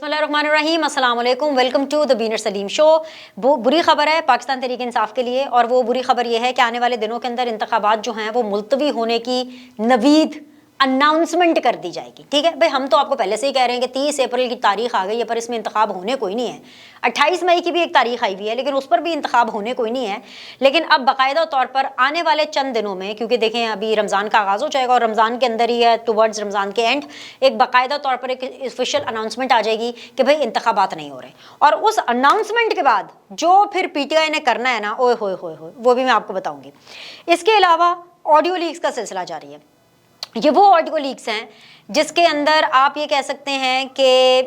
बिस्मिल्लाहिर्रहमानिर्रहीम, अस्सलाम वालेकुम, वेलकम टू द बीनर सलीम शो। बुरी खबर है पाकिस्तान तहरीक इंसाफ के लिए, और वो बुरी खबर ये है कि आने वाले दिनों के अंदर इंतखाबात जो हैं वो मुलतवी होने की नवीद अनाउंसमेंट कर दी जाएगी। ठीक है भाई, हम तो आपको पहले से ही कह रहे हैं कि 30 अप्रैल की तारीख आ गई है, पर इसमें इंतखाब होने कोई नहीं है। 28 मई की भी एक तारीख आई हुई है, लेकिन उस पर भी इंतखाब होने कोई नहीं है। लेकिन अब बाकायदा तौर पर आने वाले चंद दिनों में, क्योंकि देखें अभी रमज़ान का आगाज़ हो जाएगा और रमज़ान के अंदर ही है, टुवर्ड्स रमज़ान के एंड एक बाकायदा तौर पर एक ऑफिशियल अनाउंसमेंट आ जाएगी कि भाई इंतखाबात नहीं हो रहे। और उस अनाउंसमेंट के बाद जो फिर PTI ने करना है ना, ओए होए होए होए, वो भी मैं आपको बताऊंगी। इसके अलावा ऑडियो लीक्स का सिलसिला जारी है। ये वो ऑडियो लीक्स हैं जिसके अंदर आप ये कह सकते हैं कि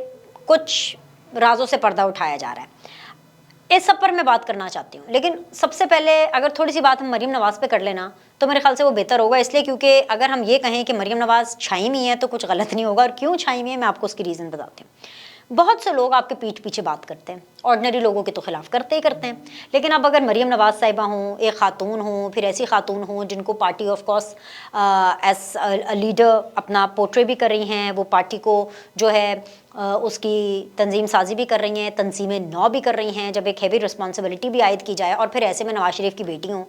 कुछ राजों से पर्दा उठाया जा रहा है। इस सब पर मैं बात करना चाहती हूँ, लेकिन सबसे पहले अगर थोड़ी सी बात हम मरीम नवाज़ पे कर लेना तो मेरे ख्याल से वो बेहतर होगा। इसलिए क्योंकि अगर हम ये कहें कि मरीम नवाज़ छाई हुई है तो कुछ गलत नहीं होगा। और क्यों छाई हुई है मैं आपको उसकी रीज़न बताती हूँ। बहुत से लोग आपके पीठ पीछे बात करते हैं, ऑर्डिनरी लोगों के तो खिलाफ करते ही करते हैं, लेकिन अब अगर मरीम नवाज़ साहिबा हों, एक खातून हों, फिर ऐसी खातून हों जिनको party of course as a leader अपना पोर्ट्रे भी कर रही हैं, वो पार्टी को जो है उसकी तंजीम साजी भी कर रही हैं, तंजीमें नौ भी कर रही हैं, जब एक हैवी रिस्पॉन्सिबिलिटी भी आयद की जाए, और फिर ऐसे में नवाज शरीफ की बेटी हों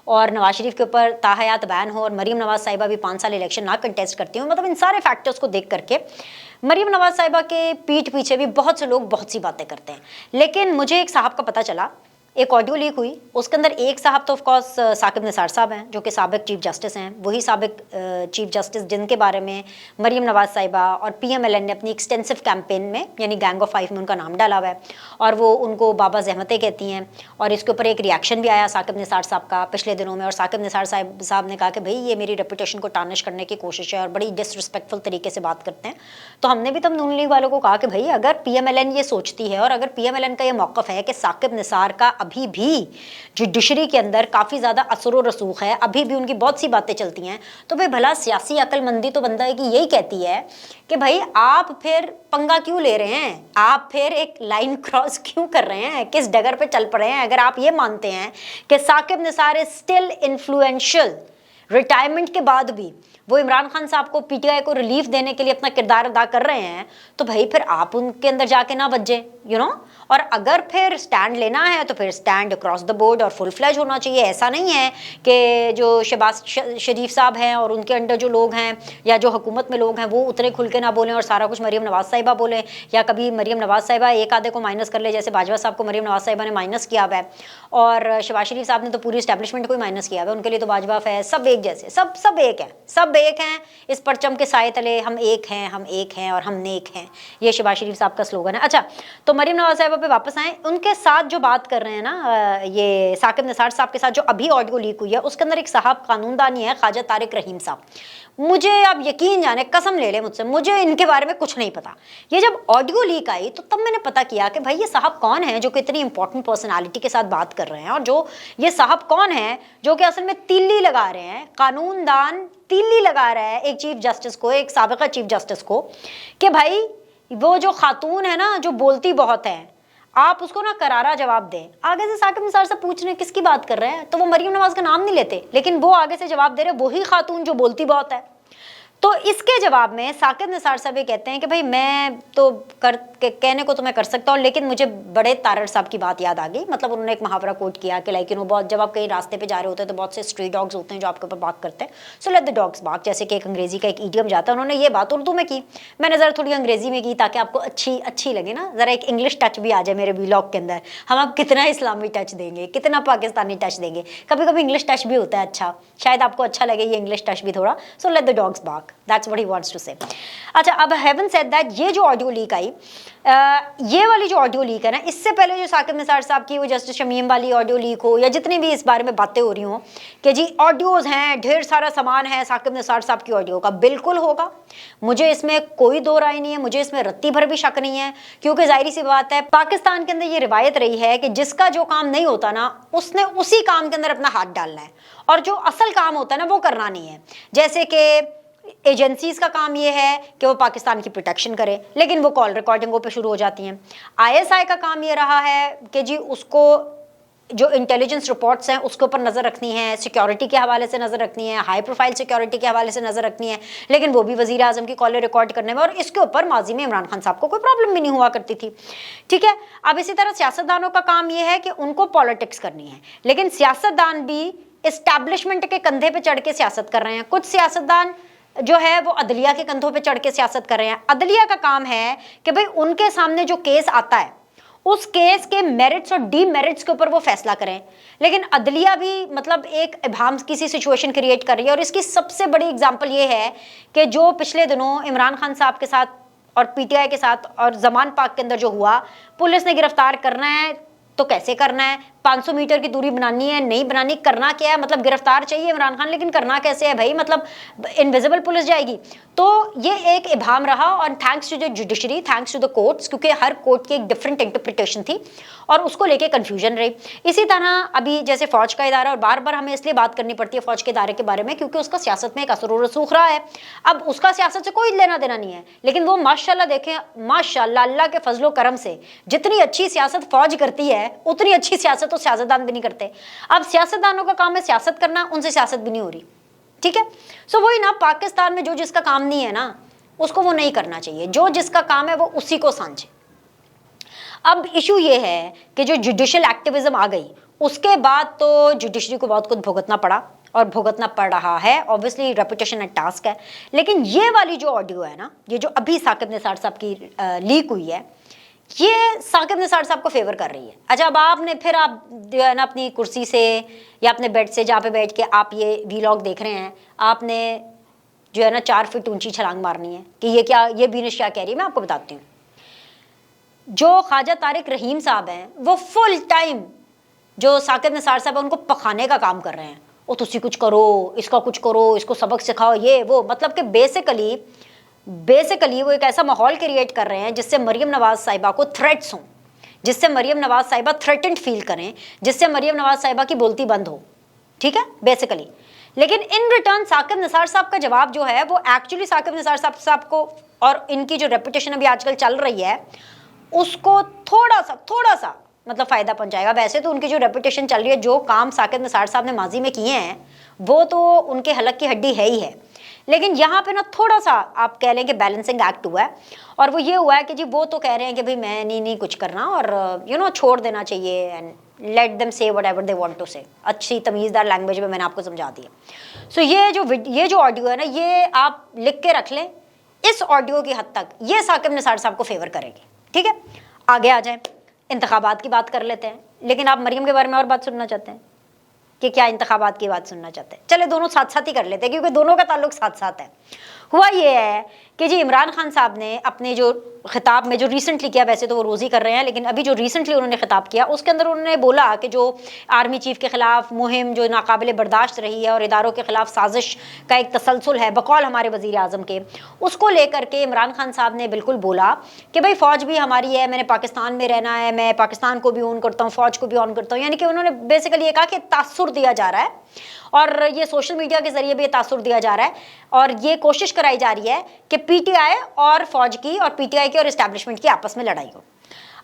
और नवाज शरीफ के ऊपर ताहयात बैन हो और मरीम नवाज़ साहिबा भी 5 साल इलेक्शन ना कंटेस्ट करती हूँ। मतलब इन सारे फैक्टर्स को देख करके मरीम नवाज़ साहिबा के पीठ पीछे भी बहुत से लोग बहुत सी बातें करते हैं। लेकिन मुझे एक साहब का पता चला, एक ऑडियो लीक हुई, उसके अंदर एक साहब तो ऑफकोर्स साकिब निसार साहब हैं जो कि साबिक चीफ जस्टिस हैं, वही साबिक चीफ जस्टिस जिनके बारे में मरीम नवाज़ साहिबा और PMLN ने अपनी एक्सटेंसिव कैंपेन में यानी गैंग ऑफ 5 में उनका नाम डाला हुआ है, और वो उनको बाबा ज़हमतें कहती हैं। और इसके ऊपर एक रिएक्शन भी आया साकिब निसार साहब का पिछले दिनों में, और साकिब निसार साहब ने कहा कि भाई ये मेरी रेपुटेशन को टार्निश करने की कोशिश है और बड़ी डिसरिस्पेक्टफुल तरीके से बात करते हैं। तो हमने भी तब नून लीग वालों को कहा कि भाई अगर PMLN ये सोचती है और अगर PMLN का ये मौक़िफ़ है कि साकिब निसार का अभी भी जुडिशरी के अंदर काफ़ी ज़्यादा असर व रसूख है, अभी भी उनकी बहुत सी बातें चलती हैं, तो भाई भला सियासी अक्लमंदी तो बनता है कि यही कहती है कि भाई आप फिर पंगा क्यों ले रहे हैं, आप फिर एक लाइन क्रॉस क्यों कर रहे हैं, किस डगर पे चल पड़े हैं। अगर आप ये मानते हैं कि Saqib Nisar is still influential, retirement के बाद भी वो इमरान खान साहब को PTI को रिलीफ देने के लिए अपना किरदार अदा कर रहे हैं, तो भाई फिर आप उनके अंदर जाके ना बज्जे, यू नो। और अगर फिर स्टैंड लेना है तो फिर स्टैंड अक्रॉस द बोर्ड और फुल फ्लैज होना चाहिए। ऐसा नहीं है कि जो शहबाज शरीफ साहब हैं और उनके अंडर जो लोग हैं या जो हुकूमत में लोग हैं वो उतने खुल के ना बोलें और सारा कुछ मरीम नवाज़ साहिबा बोलें, या कभी मरीम नवाज़ साहिबा एक आधे को माइनस कर ले, जैसे बाजवा साहब को मरीम नवाज़ साहिबा ने माइनस किया हुआ है और शहबाज शरीफ साहब ने तो पूरी एस्टैब्लिशमेंट को ही माइनस किया हुआ है। उनके लिए तो बाजवा है, सब एक जैसे, सब एक है, सब एक हैं इस परचम के साए तले, हम एक हैं, हम एक हैं और हम नेक हैं, ये शहबाज शरीफ साहब का स्लोगन है। अच्छा, तो मरीम नवाज़ साहिबा पे वापस आएँ, उनके साथ जो बात कर रहे हैं ना, ये साकिब निसार साहब के साथ जो अभी ऑडियो लीक हुई है, उसके अंदर एक साहब कानूनदानी है, ख्वाजा तारिक रहीम साहब। मुझे आप यकीन जाने, कसम ले लें मुझसे, मुझे इनके बारे में कुछ नहीं पता। ये जब ऑडियो लीक आई तो तब मैंने पता किया कि भाई ये साहब कौन है जो कि इतनी इंपॉर्टेंट पर्सनालिटी के साथ बात कर रहे हैं, और जो ये साहब कौन है जो कि असल में तिल्ली लगा रहे हैं, कानूनदान तिल्ली लगा रहा है एक चीफ जस्टिस को, एक साबिका चीफ जस्टिस को, कि भाई वो जो खातून है ना जो बोलती बहुत है, आप उसको ना करारा जवाब दें। आगे से साकिब निसार से पूछ रहे हैं किसकी बात कर रहे हैं, तो वो मरीम नवाज़ का नाम नहीं लेते, लेकिन वो आगे से जवाब दे रहे वही खातून जो बोलती बहुत है। तो इसके जवाब में साकिब निसार साहब ये कहते हैं कि भाई मैं तो कहने को तो मैं कर सकता हूँ, लेकिन मुझे बड़े तारड़ साहब की बात याद आ गई। मतलब उन्होंने एक मुहावरा कोट किया कि लाइक यू नो, बहुत जब आप कहीं रास्ते पे जा रहे होते हैं तो बहुत से स्ट्रीट डॉग्स होते हैं जो आपके ऊपर बात करते हैं, so let the dogs bark, जैसे कि एक अंग्रेजी का एक ईडियम जाता है। उन्होंने ये बात उर्दू में की, मैंने ज़रा थोड़ी अंग्रेजी में की ताकि आपको अच्छी लगे ना, ज़रा एक इंग्लिश टच भी आ जाए मेरे व्लॉग के अंदर। हम आप कितना इस्लामी टच देंगे, कितना पाकिस्तानी टच देंगे, कभी कभी इंग्लिश टच भी होता है अच्छा, शायद आपको अच्छा लगे ये इंग्लिश टच भी थोड़ा। So let the dogs bark, that's what he wants to say. अच्छा, अब हैवन सेड दैट, ये जो ऑडियो लीक आई, ये वाली जो ऑडियो लीक है ना, इससे पहले जो साकिब निसार साहब की वो जस्टिस शमीम वाली ऑडियो लीक हो, या जितनी भी इस बारे में बातें हो रही हों कि जी ऑडियोज़ हैं, ढेर सारा सामान है साकिब निसार साहब की ऑडियो का, बिल्कुल होगा, मुझे इसमें कोई दो राय नहीं है, मुझे इसमें रत्ती भर भी शक नहीं है। क्योंकि जाहिर सी बात है, पाकिस्तान के अंदर ये रिवायत रही है कि जिसका जो काम नहीं होता ना, उसने उसी काम के अंदर अपना हाथ डालना है, और जो असल काम होता है ना वो करना नहीं है। जैसे कि एजेंसीज का काम ये है कि वो पाकिस्तान की प्रोटेक्शन करे, लेकिन वो कॉल रिकॉर्डिंगों पे शुरू हो जाती हैं। ISI का काम ये रहा है कि जी उसको जो इंटेलिजेंस रिपोर्ट्स हैं उसके ऊपर नज़र रखनी है, सिक्योरिटी के हवाले से नज़र रखनी है, हाई प्रोफाइल सिक्योरिटी के हवाले से नज़र रखनी है, लेकिन वो भी वज़ीर आज़म की कॉलें रिकॉर्ड करने में, और इसके ऊपर माजी में इमरान खान साहब को कोई प्रॉब्लम भी नहीं हुआ करती थी। ठीक है, अब इसी तरह सियासतदानों का काम ये है कि उनको पॉलिटिक्स करनी है, लेकिन सियासतदान भी इस्टेब्लिशमेंट के कंधे पे चढ़ के सियासत कर रहे हैं। कुछ सियासतदान जो है वो अदलिया के कंधों पे चढ़ के सियासत कर रहे हैं। अदलिया का काम है कि भाई उनके सामने जो केस आता है उस केस के मेरिट्स और डीमेरिट्स के ऊपर वो फैसला करें, लेकिन अदलिया भी मतलब एक इबाम किसी सिचुएशन क्रिएट कर रही है। और इसकी सबसे बड़ी एग्जांपल ये है कि जो पिछले दिनों इमरान खान साहब के साथ और पीटीआई के साथ और जमान पार्क के अंदर जो हुआ, पुलिस ने गिरफ्तार करना है तो कैसे करना है, 500 मीटर की दूरी बनानी है, नहीं बनानी, करना क्या है, मतलब गिरफ्तार चाहिए इमरान खान, लेकिन करना कैसे है भाई, मतलब इनविजिबल पुलिस जाएगी। तो ये एक इबाम रहा, और thanks to the judiciary, thanks to the courts, क्योंकि हर कोर्ट की एक डिफरेंट इंटरप्रिटेशन थी और उसको लेके कंफ्यूजन रही। इसी तरह अभी जैसे फौज का इदारा, और बार बार हमें इसलिए बात करनी पड़ती है फौज के इदारे के बारे में क्योंकि उसका सियासत में एक असर और रसूख रहा है। अब उसका सियासत से कोई लेना देना नहीं है, लेकिन वो माशाल्लाह देखें, माशाल्लाह अल्लाह के फजलो करम से जितनी अच्छी सियासत फौज करती है उतनी अच्छी सियासत तो सियासतदान भी नहीं करते। अब सियासतदानों का काम है सियासत करना, उनसे सियासत भी नहीं हो रही। ठीक है, सो वही ना, पाकिस्तान में जो जिसका काम नहीं है ना उसको वो नहीं करना चाहिए, जो जिसका काम है वो उसी को सांझे। अब इशू ये है कि जो जुडिशियल एक्टिविज्म आ गई उसके बाद तो जुडिशरी को बहुत कुछ भुगतना पड़ा और भुगतना पड़ रहा है, ऑब्वियसली रेपुटेशन एंड टास्क है। लेकिन ये वाली जो ऑडियो है ना, ये जो अभी साकिब निसार साहब की लीक हुई है, ये साकिब निसार साहब को फेवर कर रही है। अच्छा, अब आपने फिर आप जो है ना अपनी कुर्सी से या अपने बेड से जहाँ पे बैठ के आप ये वीलॉग देख रहे हैं, आपने जो है ना 4 फीट ऊंची छलांग मारनी है कि ये क्या, ये बीनिश क्या कह रही है, मैं आपको बताती हूँ। जो ख्वाजा तारिक रहीम साहब हैं वो फुल टाइम जो साकिब निसार साहब है उनको पखाने का काम कर रहे हैं। ओ तुसी कुछ करो, इसका कुछ करो, इसको सबक सिखाओ, ये वो, मतलब कि बेसिकली वो एक ऐसा माहौल क्रिएट कर रहे हैं जिससे मरियम नवाज साहिबा को थ्रेट्स हों, जिससे मरियम नवाज साहिबा थ्रेटेंड फील करें, जिससे मरियम नवाज साहिबा की बोलती बंद हो। ठीक है, बेसिकली। लेकिन इन रिटर्न साकिब निसार साहब का जवाब जो है वो एक्चुअली साकिब निसार साहब को और इनकी जो रेपुटेशन अभी आजकल चल रही है उसको थोड़ा सा मतलब फ़ायदा पहुंचाएगा। वैसे तो उनकी जो रेपुटेशन चल रही है, जो काम साकिब निसार साहब ने माजी में किए हैं वो तो उनके हलक की हड्डी है ही है, लेकिन यहाँ पे ना थोड़ा सा आप कह लें कि बैलेंसिंग एक्ट हुआ है। और वो ये हुआ है कि जी वो तो कह रहे हैं कि भाई मैं नहीं कुछ करना, और छोड़ देना चाहिए and let them say whatever they want to say. अच्छी तमीज़दार लैंग्वेज में मैंने आपको समझा दिया। सो ये जो ऑडियो है ना, ये आप लिख के रख लें, इस ऑडियो की हद तक ये साकिब निसार साहब को फेवर करेगी। ठीक है, आगे आ जाए, इंतखाबात की बात कर लेते हैं। लेकिन आप मरियम के बारे में और बात सुनना चाहते हैं कि क्या इंतखाबात की बात सुनना चाहते हैं? चले दोनों साथ साथ ही कर लेते हैं क्योंकि दोनों का ताल्लुक साथ साथ है। हुआ ये है कि जी इमरान खान साहब ने अपने जो खिताब में जो रिसेंटली किया, वैसे तो वो रोज़ ही कर रहे हैं, लेकिन अभी जो रिसेंटली उन्होंने खिताब किया उसके अंदर उन्होंने बोला कि जो आर्मी चीफ के खिलाफ मुहिम जो नाकाबिले बर्दाश्त रही है और इदारों के खिलाफ साजिश का एक तसलसल है बकौल हमारे वज़ीर आज़म के, उसको लेकर के इमरान खान साहब ने बिल्कुल बोला कि भाई फ़ौज भी हमारी है, मैंने पाकिस्तान में रहना है, मैं पाकिस्तान को भी ऑन करता हूँ, फ़ौज को भी ऑन करता हूँ। यानी कि उन्होंने बेसिकली ये कहा कि तासुर दिया जा रहा है और ये सोशल मीडिया के जरिए भी ये तासुर दिया जा रहा है और ये कोशिश कराई जा रही है कि पीटीआई और फौज की और पीटीआई की और इस्टेब्लिशमेंट की आपस में लड़ाई हो।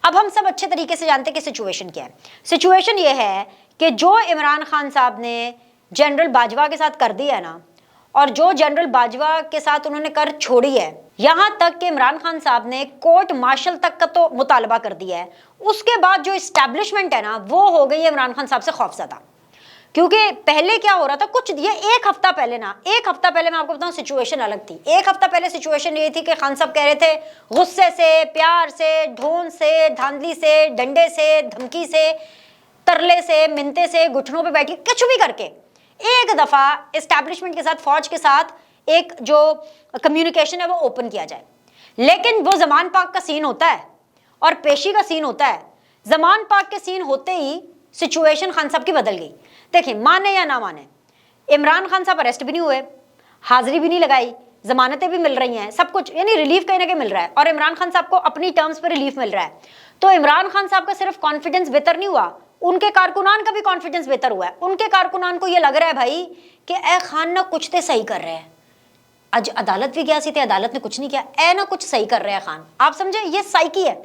अब हम सब अच्छे तरीके से जानते हैं कि सिचुएशन क्या है। सिचुएशन ये है कि जो इमरान खान साहब ने जनरल बाजवा के साथ कर दिया है ना, और जो जनरल बाजवा के साथ उन्होंने कर छोड़ी है, यहां तक कि इमरान खान साहब ने कोर्ट मार्शल तक का तो मुतालबा कर दिया है, उसके बाद जो इस्टेब्लिशमेंट है ना वो हो गई है इमरान खान साहब से खौफजदा। क्योंकि पहले क्या हो रहा था, कुछ ये एक हफ्ता पहले मैं आपको बताऊं सिचुएशन अलग थी। एक हफ्ता पहले सिचुएशन ये थी कि खान साहब कह रहे थे गुस्से से, प्यार से, ढोन से, धांधली से, डंडे से, धमकी से, तरले से, मिन्नते से, घुटनों पे बैठी कुछ भी करके एक दफा एस्टैब्लिशमेंट के साथ, फौज के साथ एक जो कम्युनिकेशन है वो ओपन किया जाए। लेकिन वो जमान पाक का सीन होता है और पेशी का सीन होता है। जमान पाक के सीन होते ही सिचुएशन खान साहब की बदल गई। देखिए, माने या ना माने, इमरान खान साहब अरेस्ट भी नहीं हुए, हाजिरी भी नहीं लगाई, जमानतें भी मिल रही हैं, सब कुछ, यानी रिलीफ कहीं ना कहीं मिल रहा है और इमरान खान साहब को अपनी टर्म्स पर रिलीफ मिल रहा है। तो इमरान खान साहब का सिर्फ कॉन्फिडेंस बेहतर नहीं हुआ, उनके कारकुनान का भी कॉन्फिडेंस बेहतर हुआ है। उनके कारकुनान को यह लग रहा है भाई कि ए खान ना कुछ तो सही कर रहे हैं, आज अदालत भी गया सी थे, अदालत ने कुछ नहीं किया, ए ना कुछ सही कर रहे हैं खान। आप समझे, ये साइकी है।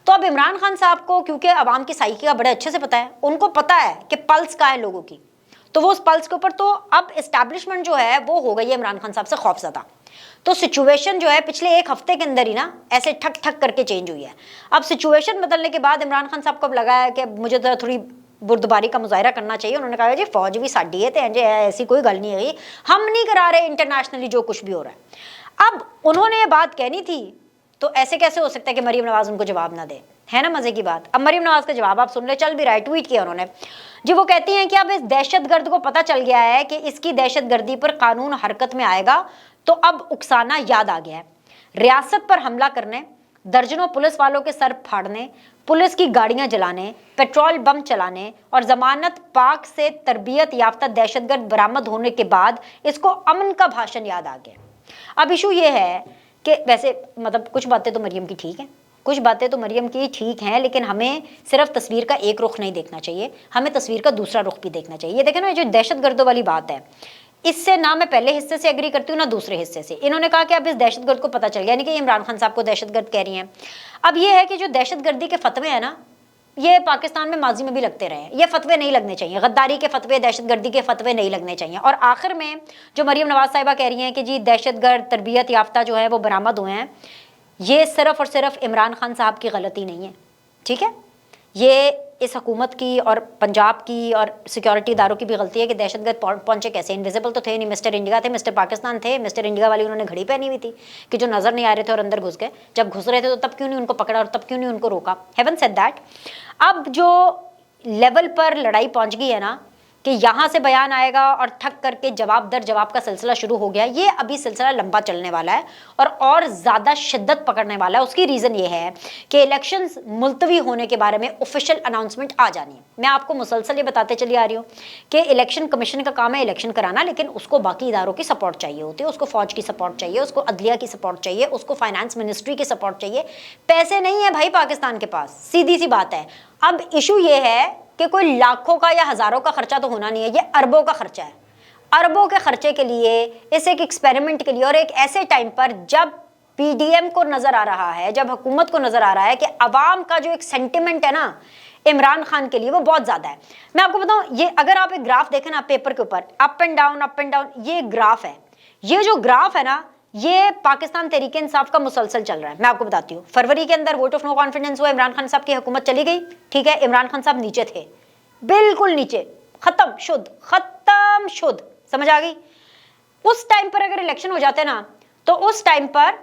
तो अब इमरान खान साहब को क्योंकि अवाम की साइकी का बड़े अच्छे से पता है, उनको पता है कि पल्स का है लोगों की, तो वो उस पल्स के ऊपर, तो अब एस्टैब्लिशमेंट जो है वो हो गई है इमरान खान साहब से खौफजदा। तो सिचुएशन जो है पिछले एक हफ्ते के अंदर ही ना ऐसे ठक ठक करके चेंज हुई है। अब सिचुएशन बदलने के बाद इमरान खान साहब को अब लगा है कि मुझे तो थोड़ी बुर्दबारी का मुजाहरा करना चाहिए। उन्होंने कहा जी फौज भी साड़ी है, तो ऐसी कोई गल नहीं है, हम नहीं करा रहे इंटरनेशनली जो कुछ भी हो रहा है। अब उन्होंने ये बात कहनी थी, तो ऐसे कैसे हो सकता है कि मरीम नवाज उनको जवाब ना दे, है ना मजे की बात। अब मरीम नवाज का जवाब आप सुन ले, चल भी रहा है, ट्वीट किया उन्होंने जी। वो कहती हैं कि अब इस दहशतगर्द को पता चल गया है कि इसकी दहशतगर्दी पर कानून हरकत में आएगा, तो अब उकसाना याद आ गया है। रियासत पर हमला करने, दर्जनों पुलिस वालों के सर फाड़ने, पुलिस की गाड़ियां जलाने, पेट्रोल बम चलाने और जमानत पाक से तरबियत याफ्ता दहशतगर्द बरामद होने के बाद इसको अमन का भाषण याद आ गया। अब इशू ये है कि वैसे मतलब कुछ बातें तो मरियम की ठीक हैं, कुछ बातें तो मरियम की ठीक हैं, लेकिन हमें सिर्फ तस्वीर का एक रुख नहीं देखना चाहिए, हमें तस्वीर का दूसरा रुख भी देखना चाहिए। ये देखें ना, जो दहशतगर्दों वाली बात है, इससे ना मैं पहले हिस्से से एग्री करती हूँ ना दूसरे हिस्से से। इन्होंने कहा कि अब इस दहशतगर्द को पता चल गया, यानी कि इमरान खान साहब को दहशतगर्द कह रही हैं। अब ये है कि जो दहशतगर्दी के फतवे हैं ना, ये पाकिस्तान में माजी में भी लगते रहे, ये फतवे नहीं लगने चाहिए, गद्दारी के फतवे, दहशतगर्दी के फतवे नहीं लगने चाहिए। और आखिर में जो मरियम नवाज साहिबा कह रही हैं कि जी दहशतगर्द तरबियत याफ्ता जो है वो बरामद हुए हैं, ये सिर्फ और सिर्फ इमरान खान साहब की गलती नहीं है, ठीक है, ये इस हुकूमत की और पंजाब की और सिक्योरिटी इदारों की भी गलती है कि दहशतगर्द पहुंचे कैसे। इनविजिबल तो थे नहीं, मिस्टर इंडिया थे, मिस्टर पाकिस्तान थे। मिस्टर इंडिया वाली उन्होंने घड़ी पहनी हुई थी कि जो नजर नहीं आ रहे थे और अंदर घुस गए। जब घुस रहे थे तो तब क्यों नहीं उनको पकड़ा और तब क्यों नहीं उनको रोका। Haven't said that. अब जो लेवल पर लड़ाई पहुंच गई है ना कि यहाँ से बयान आएगा और ठक करके जवाब दर जवाब का सिलसिला शुरू हो गया, ये अभी सिलसिला लंबा चलने वाला है और ज़्यादा शिद्दत पकड़ने वाला है। उसकी रीज़न ये है कि इलेक्शंस मुलतवी होने के बारे में ऑफिशियल अनाउंसमेंट आ जानी है। मैं आपको मुसलसल ये बताते चली आ रही हूँ कि इलेक्शन कमीशन का काम है इलेक्शन कराना, लेकिन उसको बाकी इदारों की सपोर्ट चाहिए होती है, उसको फौज की सपोर्ट चाहिए, उसको अदलिया की सपोर्ट चाहिए, उसको फाइनेंस मिनिस्ट्री की सपोर्ट चाहिए। पैसे नहीं है भाई पाकिस्तान के पास, सीधी सी बात है। अब इशू ये है कि कोई लाखों का या हजारों का खर्चा तो होना नहीं है, ये अरबों का खर्चा है। अरबों के खर्चे के लिए, इस एक एक्सपेरिमेंट के लिए, और एक ऐसे टाइम पर जब पीडीएम को नजर आ रहा है, जब हुकूमत को नजर आ रहा है कि अवाम का जो एक सेंटिमेंट है ना इमरान खान के लिए वो बहुत ज्यादा है। मैं आपको बताऊं, ये अगर आप एक ग्राफ देखें ना पेपर के ऊपर, अप एंड डाउन, ये ग्राफ है। ये जो ग्राफ है ना, ये पाकिस्तान तहरीक इंसाफ का मुसलसल चल रहा है। मैं आपको बताती हूँ, फरवरी के अंदर वोट ऑफ नो कॉन्फिडेंस हुआ, इमरान खान साहब की हुकूमत चली गई, ठीक है, इमरान खान साहब नीचे थे, बिल्कुल नीचे, खत्म शुद्ध, समझ आ गई। उस टाइम पर अगर इलेक्शन हो जाते ना, तो उस टाइम पर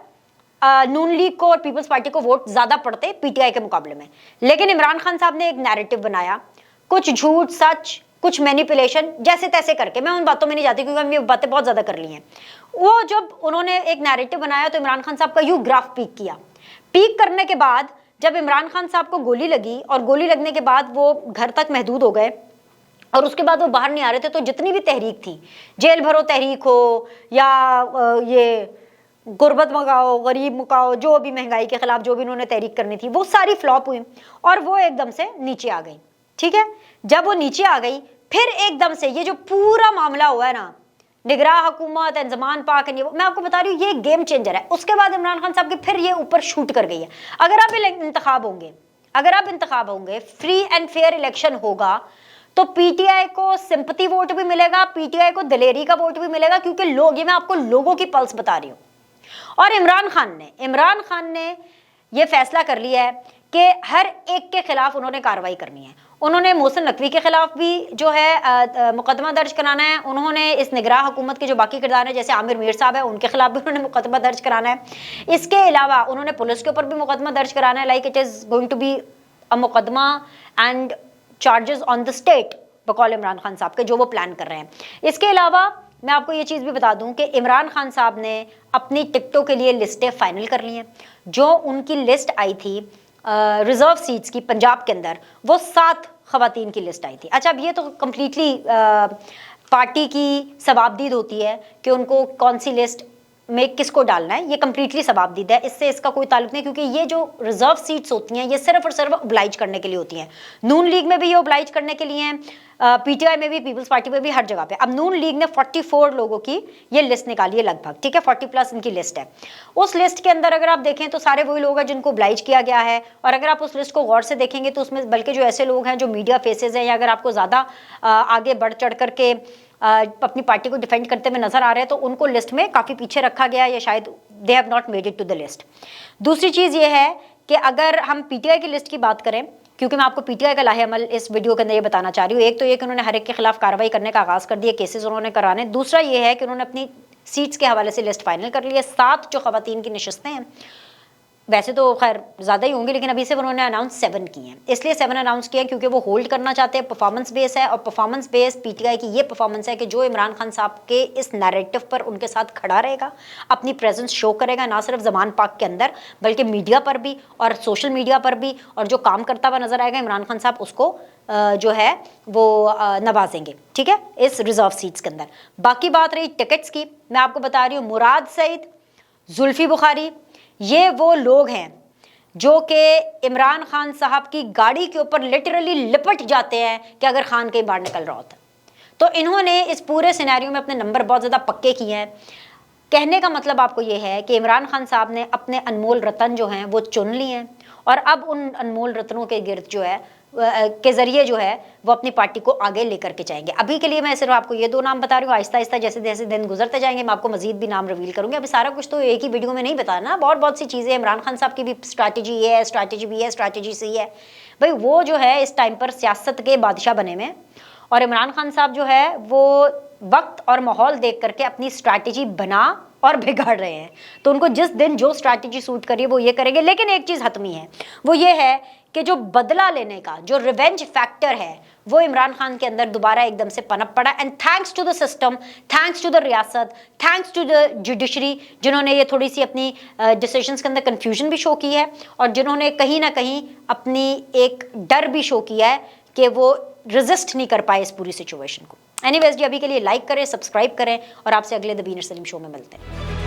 नून लीग को और पीपल्स पार्टी को वोट ज्यादा पड़ते पीटीआई के मुकाबले में। लेकिन इमरान खान साहब ने एक नैरेटिव बनाया, कुछ झूठ सच, कुछ मैनिपुलेशन, जैसे तैसे करके, मैं उन बातों में नहीं जाती क्योंकि हम ये बातें बहुत ज्यादा कर ली हैं। वो जब उन्होंने एक नैरेटिव बनाया तो इमरान खान साहब का यूं ग्राफ पीक किया। पीक करने के बाद जब इमरान खान साहब को गोली लगी और गोली लगने के बाद वो घर तक महदूद हो गए और उसके बाद वो बाहर नहीं आ रहे थे, तो जितनी भी तहरीक थी, जेल भरो तहरीक हो या ये गुर्बत मकाओ, गरीब मुकाओ, जो भी महंगाई के खिलाफ जो भी उन्होंने तहरीक करनी थी, वो सारी फ्लॉप हुई और वो एकदम से नीचे आ गई, ठीक है। जब वो नीचे आ गई, फिर एकदम से ये जो पूरा मामला हुआ है ना, निगरान हुकूमत, इंजमान पाक, मैं आपको बता रही हूँ ये गेम चेंजर है। उसके बाद इमरान खान साहब की फिर ये ऊपर शूट कर गई है। अगर आप इंतखाब होंगे, फ्री एंड फेयर इलेक्शन होगा, तो पीटीआई को सिंपैथी वोट भी मिलेगा, पीटीआई को दलेरी का वोट भी मिलेगा, क्योंकि लोग, ये मैं आपको लोगों की पल्स बता रही हूँ। और इमरान खान ने ये फैसला कर लिया है कि हर एक के खिलाफ उन्होंने कार्रवाई करनी है। उन्होंने मोहसिन नकवी के खिलाफ भी जो है मुकदमा दर्ज कराना है। उन्होंने इस निगरान हुकूमत के जो बाकी किरदार हैं, जैसे आमिर मीर साहब है, उनके खिलाफ भी उन्होंने मुकदमा दर्ज कराना है। इसके अलावा उन्होंने पुलिस के ऊपर भी मुकदमा दर्ज कराना है, like it is going to be a मुकदमा and charges on the state बकौल इमरान खान साहब के, जो वो प्लान कर रहे हैं। इसके अलावा मैं आपको ये चीज़ भी बता दूं कि इमरान खान साहब ने अपनी टिकटों के लिए लिस्टें फाइनल कर ली हैं। जो उनकी लिस्ट आई थी रिजर्व सीट्स की पंजाब के अंदर, वो 7 खवातीन की लिस्ट आई थी। अच्छा, अब ये तो कम्प्लीटली पार्टी की सवाबदीद होती है कि उनको कौन सी लिस्ट में किसको डालना है ये कंप्लीटली सवाबदीद है, इससे इसका कोई ताल्लुक नहीं, क्योंकि ये जो रिजर्व सीट्स होती हैं ये सिर्फ और सिर्फ ओब्लाइज करने के लिए होती हैं। नून लीग में भी ये ओब्लाइज करने के लिए हैं, पीटीआई में भी, पीपल्स पार्टी में भी, हर जगह पे। अब नून लीग ने 44 लोगों की ये लिस्ट निकाली है लगभग, ठीक है, 40+ इनकी लिस्ट है। उस लिस्ट के अंदर अगर आप देखें तो सारे वही लोग हैं जिनको ओब्लाइज किया गया है, और अगर आप उस लिस्ट को गौर से देखेंगे तो उसमें बल्कि जो ऐसे लोग हैं जो मीडिया फेसेस हैं, या अगर आपको ज़्यादा आगे बढ़ चढ़ करके अपनी पार्टी को डिफेंड करते हुए नजर आ रहे हैं तो उनको लिस्ट में काफ़ी पीछे रखा गया है, या शायद they have not made it to the list. दूसरी चीज़ ये है कि अगर हम पीटीआई की लिस्ट की बात करें, क्योंकि मैं आपको पीटीआई का लाहे अमल इस वीडियो के अंदर ये बताना चाह रही हूँ, एक तो ये कि उन्होंने हर एक के खिलाफ कार्रवाई करने का आगाज़ कर दिया, केसेस उन्होंने कराने। दूसरा ये है कि उन्होंने अपनी सीट्स के हवाले से लिस्ट फाइनल कर ली है। 7 जो खवातीन की नशस्तें हैं, वैसे तो खैर ज़्यादा ही होंगी, लेकिन अभी से उन्होंने अनाउंस 7 की हैं। इसलिए 7 अनाउंस किया क्योंकि वो होल्ड करना चाहते हैं, परफॉर्मेंस बेस है, और परफॉर्मेंस बेस पीटीआई की ये परफॉर्मेंस है कि जो इमरान खान साहब के इस नैरेटिव पर उनके साथ खड़ा रहेगा, अपनी प्रेजेंस शो करेगा, ना सिर्फ ज़मान पाक के अंदर बल्कि मीडिया पर भी और सोशल मीडिया पर भी, और जो काम करता हुआ नजर आएगा इमरान खान साहब उसको जो है वो नवाजेंगे, ठीक है, इस रिजर्व सीट्स के अंदर। बाकी बात रही टिकट्स की, मैं आपको बता रही हूँ मुराद सईद, जुल्फी बुखारी, ये वो लोग हैं जो कि इमरान खान साहब की गाड़ी के ऊपर लिटरली लिपट जाते हैं कि अगर खान कहीं बाहर निकल रहा होता। तो इन्होंने इस पूरे सिनेरियो में अपने नंबर बहुत ज़्यादा पक्के किए हैं। कहने का मतलब आपको ये है कि इमरान खान साहब ने अपने अनमोल रतन जो हैं वो चुन लिए हैं, और अब उन अनमोल रत्नों के गिर्द जो है के ज़रिए जो है वो अपनी पार्टी को आगे लेकर के जाएंगे। अभी के लिए मैं सिर्फ आपको ये 2 नाम बता रही हूँ, आहिस्ता आहिस्ता जैसे जैसे दिन गुजरते जाएंगे मैं आपको मजीद भी नाम रिवील करूँगी। अभी सारा कुछ तो एक ही वीडियो में नहीं बताना, बहुत सी चीज़ें। इमरान खान साहब की भी स्ट्रैटेजी ये है, स्ट्रैटेजी भी है, स्ट्रैटेजी सी है भाई। वो जो है इस टाइम पर सियासत के बादशाह बने में, और इमरान खान साहब जो है वो वक्त और माहौल देख करके अपनी स्ट्रैटेजी बना और बिगाड़ रहे हैं। तो उनको जिस दिन जो स्ट्रैटेजी सूट करिए वो ये करेंगे। लेकिन एक चीज़ हतमी है, वो ये है कि जो बदला लेने का जो रिवेंज फैक्टर है वो इमरान खान के अंदर दोबारा एकदम से पनप पड़ा। And thanks to the system, thanks to the रियासत, थैंक्स टू द जुडिशरी, जिन्होंने ये थोड़ी सी अपनी डिसीजंस के अंदर कंफ्यूजन भी शो की है, और जिन्होंने कहीं ना कहीं अपनी एक डर भी शो किया है कि वो रेजिस्ट नहीं कर पाए इस पूरी सिचुएशन को। एनीवेज जी, अभी के लिए लाइक करें, सब्सक्राइब करें, और आपसे अगले द बीनर सलीम शो में मिलते हैं।